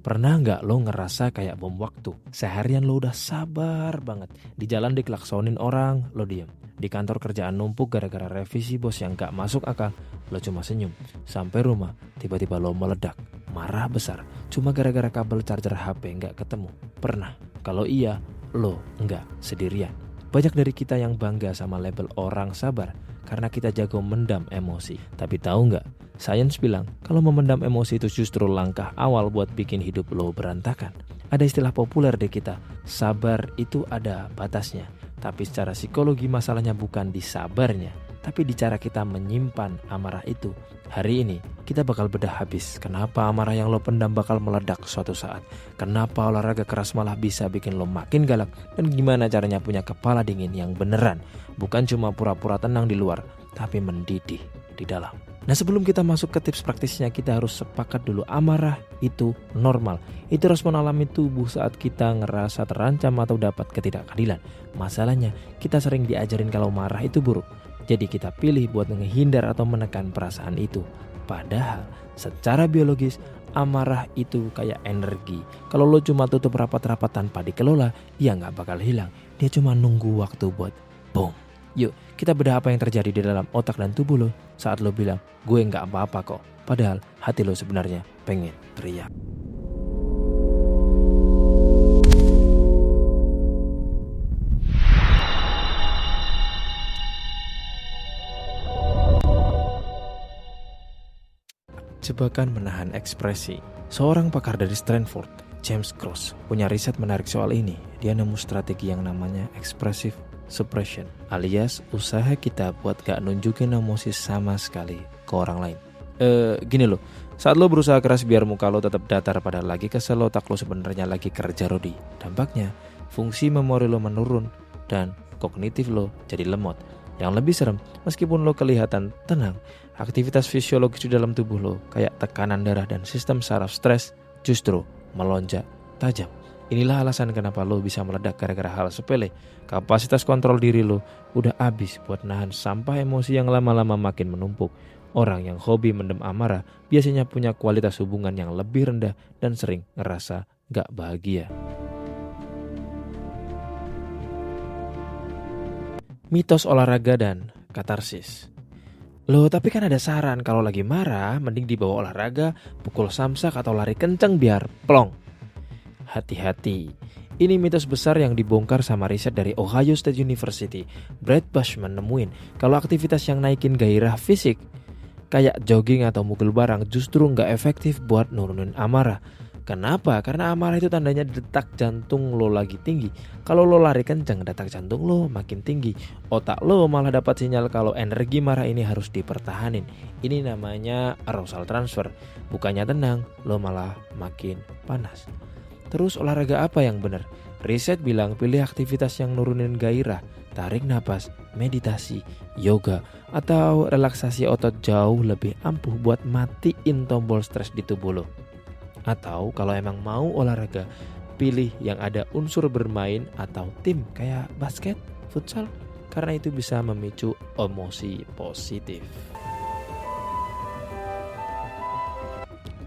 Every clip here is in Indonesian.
Pernah nggak lo ngerasa kayak bom waktu? Seharian lo udah sabar banget. Di jalan diklaksonin orang, lo diem. Di kantor kerjaan numpuk gara-gara revisi bos yang gak masuk akal, lo cuma senyum. Sampai rumah, tiba-tiba lo meledak. Marah besar, cuma gara-gara kabel charger HP nggak ketemu. Pernah? Kalau iya, lo nggak sendirian. Banyak dari kita yang bangga sama label orang sabar karena kita jago mendam emosi. Tapi tahu nggak? Sains bilang kalau memendam emosi itu justru langkah awal buat bikin hidup lo berantakan. Ada istilah populer di kita, sabar itu ada batasnya. Tapi secara psikologi masalahnya bukan di sabarnya, tapi di cara kita menyimpan amarah itu. Hari ini kita bakal bedah habis kenapa amarah yang lo pendam bakal meledak suatu saat. Kenapa olahraga keras malah bisa bikin lo makin galak. Dan gimana caranya punya kepala dingin yang beneran. Bukan cuma pura-pura tenang di luar, tapi mendidih di dalam. Nah, sebelum kita masuk ke tips praktisnya, kita harus sepakat dulu amarah itu normal. Itu respon alami tubuh saat kita ngerasa terancam atau dapat ketidakadilan. Masalahnya, kita sering diajarin kalau marah itu buruk. Jadi kita pilih buat menghindar atau menekan perasaan itu. Padahal secara biologis amarah itu kayak energi. Kalau lo cuma tutup rapat-rapat tanpa dikelola, dia gak bakal hilang. Dia cuma nunggu waktu buat boom. Yuk kita bedah apa yang terjadi di dalam otak dan tubuh lo saat lo bilang gue gak apa-apa kok. Padahal hati lo sebenarnya pengen teriak. Jebakan menahan ekspresi. Seorang pakar dari Stanford, James Cross, punya riset menarik soal ini. Dia nemu strategi yang namanya expressive suppression, alias usaha kita buat gak nunjukin emosi sama sekali ke orang lain. Gini loh, saat lo berusaha keras biar muka lo tetap datar padahal lagi kesel, otak lo sebenarnya lagi kerja rodi. Dampaknya, fungsi memori lo menurun dan kognitif lo jadi lemot. Yang lebih serem, meskipun lo kelihatan tenang, aktivitas fisiologis di dalam tubuh lo kayak tekanan darah dan sistem saraf stres justru melonjak tajam. Inilah alasan kenapa lo bisa meledak gara-gara hal sepele. Kapasitas kontrol diri lo udah habis buat nahan sampah emosi yang lama-lama makin menumpuk. Orang yang hobi mendem amarah biasanya punya kualitas hubungan yang lebih rendah dan sering ngerasa gak bahagia. Mitos olahraga dan katarsis. Loh, tapi kan ada saran kalau lagi marah mending dibawa olahraga, pukul samsak atau lari kenceng biar plong. Hati-hati, ini mitos besar yang dibongkar sama riset dari Ohio State University. Brad Bushman nemuin kalau aktivitas yang naikin gairah fisik kayak jogging atau mukul barang justru nggak efektif buat nurunin amarah. Kenapa? Karena amarah itu tandanya detak jantung lo lagi tinggi. Kalau lo lari kenceng, detak jantung lo makin tinggi. Otak lo malah dapat sinyal kalau energi marah ini harus dipertahanin. Ini namanya arousal transfer. Bukannya tenang, lo malah makin panas. Terus olahraga apa yang benar? Riset bilang pilih aktivitas yang nurunin gairah, tarik napas, meditasi, yoga, atau relaksasi otot jauh lebih ampuh buat matiin tombol stres di tubuh lo. Atau kalau emang mau olahraga, pilih yang ada unsur bermain atau tim kayak basket, futsal, karena itu bisa memicu emosi positif.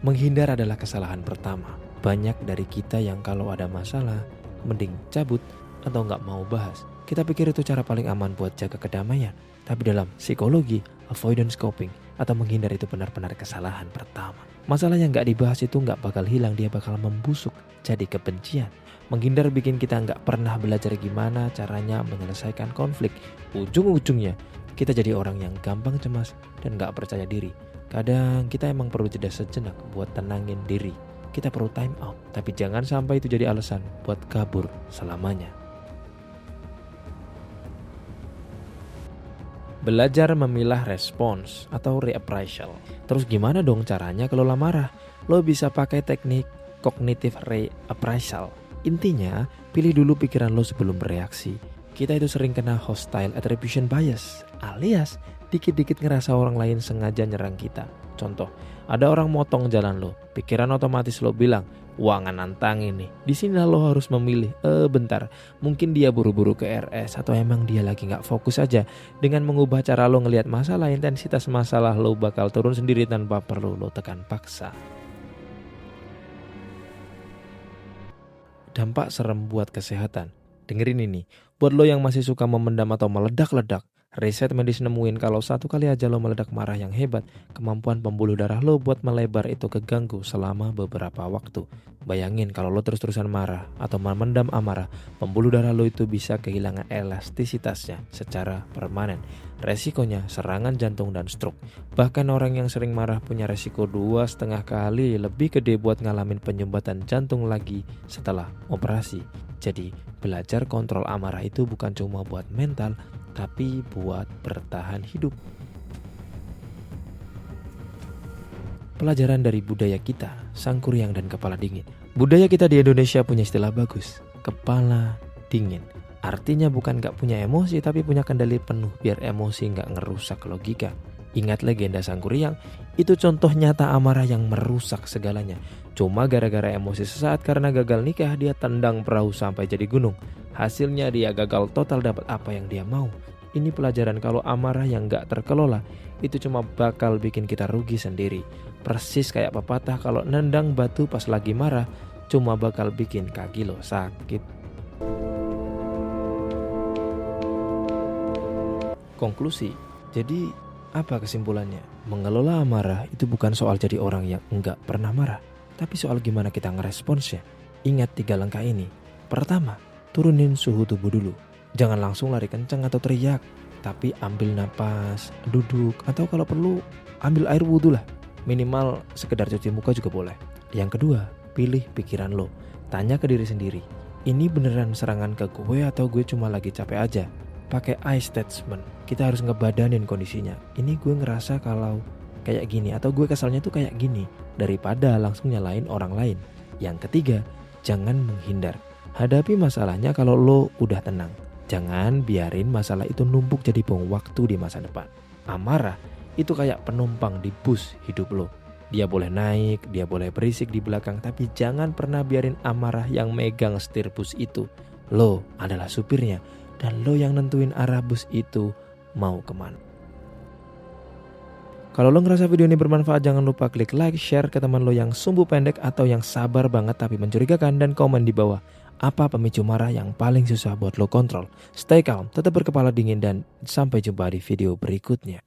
Menghindar adalah kesalahan pertama. Banyak dari kita yang kalau ada masalah, mending cabut atau gak mau bahas. Kita pikir itu cara paling aman buat jaga kedamaian. Tapi dalam psikologi, avoidance coping atau menghindar itu benar-benar kesalahan pertama. Masalah yang gak dibahas itu gak bakal hilang, dia bakal membusuk jadi kebencian. Menghindar bikin kita gak pernah belajar gimana caranya menyelesaikan konflik. Ujung-ujungnya kita jadi orang yang gampang cemas dan gak percaya diri. Kadang kita emang perlu jeda sejenak buat tenangin diri. Kita perlu time out, tapi jangan sampai itu jadi alasan buat kabur selamanya. Belajar memilah respons atau reappraisal. Terus gimana dong caranya kalau marah? Lo bisa pakai teknik cognitive reappraisal. Intinya, pilih dulu pikiran lo sebelum bereaksi. Kita itu sering kena hostile attribution bias, alias dikit-dikit ngerasa orang lain sengaja nyerang kita. Contoh, ada orang motong jalan lo, pikiran otomatis lo bilang, wah nggak nantangin nih. Di sini lo harus memilih. Bentar, mungkin dia buru-buru ke RS atau emang dia lagi nggak fokus aja. Dengan mengubah cara lo ngelihat masalah, intensitas masalah lo bakal turun sendiri tanpa perlu lo tekan paksa. Dampak serem buat kesehatan. Dengerin ini, buat lo yang masih suka memendam atau meledak-ledak, riset medis nemuin kalau satu kali aja lo meledak marah yang hebat, kemampuan pembuluh darah lo buat melebar itu keganggu selama beberapa waktu. Bayangin kalau lo terus-terusan marah atau memendam amarah, pembuluh darah lo itu bisa kehilangan elastisitasnya secara permanen. Resikonya serangan jantung dan stroke. Bahkan orang yang sering marah punya resiko 2,5 kali lebih gede buat ngalamin penyumbatan jantung lagi setelah operasi. Jadi belajar kontrol amarah itu bukan cuma buat mental, tapi buat bertahan hidup. Pelajaran dari budaya kita, Sangkuriang dan Kepala Dingin. Budaya kita di Indonesia punya istilah bagus, kepala dingin. Artinya bukan gak punya emosi, tapi punya kendali penuh biar emosi gak ngerusak logika. Ingat legenda Sangkuriang, itu contoh nyata amarah yang merusak segalanya. Cuma gara-gara emosi sesaat karena gagal nikah, dia tendang perahu sampai jadi gunung. Hasilnya dia gagal total dapat apa yang dia mau. Ini pelajaran kalau amarah yang gak terkelola, itu cuma bakal bikin kita rugi sendiri. Persis kayak pepatah kalau nendang batu pas lagi marah, cuma bakal bikin kaki lo sakit. Konklusi, jadi apa kesimpulannya? Mengelola amarah itu bukan soal jadi orang yang enggak pernah marah, tapi soal gimana kita ngeresponsnya. Ingat 3 langkah ini. Pertama, turunin suhu tubuh dulu. Jangan langsung lari kencang atau teriak, tapi ambil napas, duduk, atau kalau perlu ambil air wudhu lah. Minimal sekedar cuci muka juga boleh. Yang kedua, pilih pikiran lo. Tanya ke diri sendiri, ini beneran serangan ke gue atau gue cuma lagi capek aja? Pakai I statement. Kita harus ngebadanin kondisinya. Ini gue ngerasa kalau kayak gini, atau gue kesalnya tuh kayak gini, daripada langsung nyalain orang lain. Yang ketiga, jangan menghindar. Hadapi masalahnya kalau lo udah tenang. Jangan biarin masalah itu numpuk jadi bom waktu di masa depan. Amarah itu kayak penumpang di bus hidup lo. Dia boleh naik, dia boleh berisik di belakang, tapi jangan pernah biarin amarah yang megang setir bus itu. Lo adalah supirnya, dan lo yang nentuin arah bus itu mau kemana. Kalau lo ngerasa video ini bermanfaat, jangan lupa klik like, share ke teman lo yang sumbu pendek atau yang sabar banget tapi mencurigakan, dan komen di bawah. Apa pemicu marah yang paling susah buat lo kontrol? Stay calm, tetap berkepala dingin, dan sampai jumpa di video berikutnya.